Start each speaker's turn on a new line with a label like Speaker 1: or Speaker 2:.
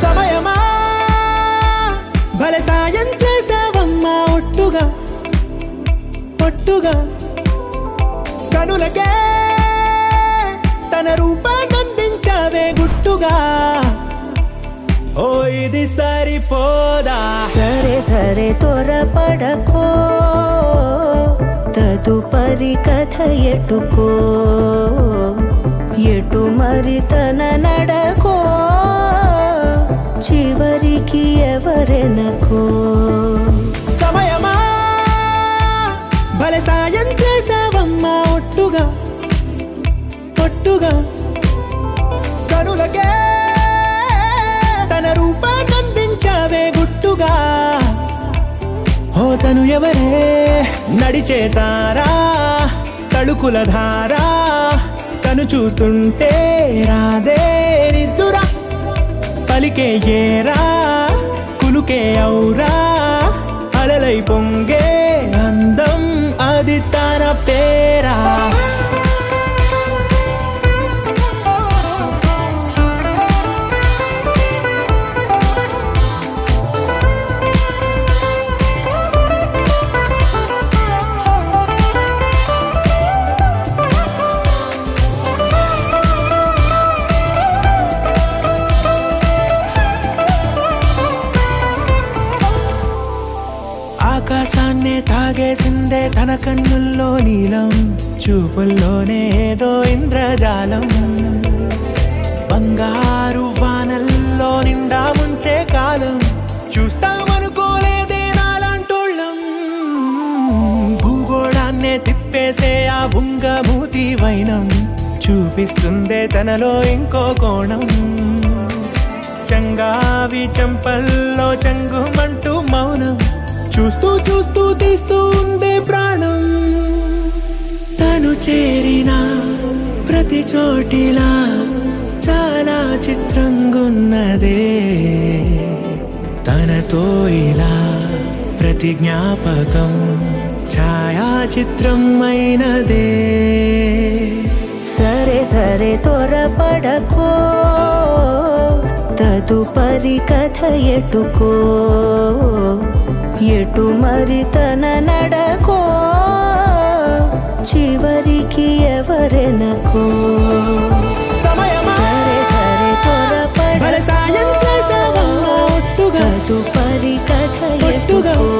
Speaker 1: సమయమా భలే సాయం చేసావమ్మా ఒట్టుగా ఒట్టుగా కనులకే తన రూపాన్నందించావే గుట్టుగా ఓ ఇది సరిపోదా
Speaker 2: సరే సరే త్వరపడకో తదుపరి కథ ఎటుకో ఎటు మరి తన నడకో చివరికి ఎవరెనకో
Speaker 1: సమయమా భలే సాయం చేసావమ్మా ఒట్టుగా ఒట్టుగా కనులకే తన రూపాన్నందించావే గుట్టుగా ఓ తను ఎవరే నడిచే తారా తళుకుల ధారా తను చూస్తుంటే రాదే నిద్దురా పలికే ఏరా కులుకే ఔరా అలలై పొంగే అందం అది తన పేరా ఆకాశాన్నే తాగేసిందే తన కన్నుల్లో నీలం చూపుల్లోనే ఏదో ఇంద్రజాలం బంగారు వానల్లో నిండా ముంచే కాలం చూస్తామనుకోలేదే నాలాంటోళ్ళం భూగోళాన్నే తిప్పేసే ఆ బుంగమూతి వైనం చూపిస్తుందే తనలో ఇంకో కోణం చంగావి చంపల్లో చంగుమంటూ మౌనం చూస్తూ చూస్తూ తీస్తూ ఉందే ప్రాణం తను చేరిన ప్రతి చోటిలా చాలా చిత్రంగున్నదే తనతో ఇలా ప్రతి జ్ఞాపకం ఛాయాచిత్రం అయినదే
Speaker 2: సరే సరే త్వరపడకో తదుపరి కథ ఎటుకో ఎటు మరి తన నడకో చివరికి ఎవరెనకో
Speaker 1: సమయమా
Speaker 2: సరే సరే త్వరపడకో
Speaker 1: భలే సాయం చేసావమ్మా ఒట్టుగా
Speaker 2: తదుపరి కథ
Speaker 1: ఒట్టుగా
Speaker 2: ఎటుకో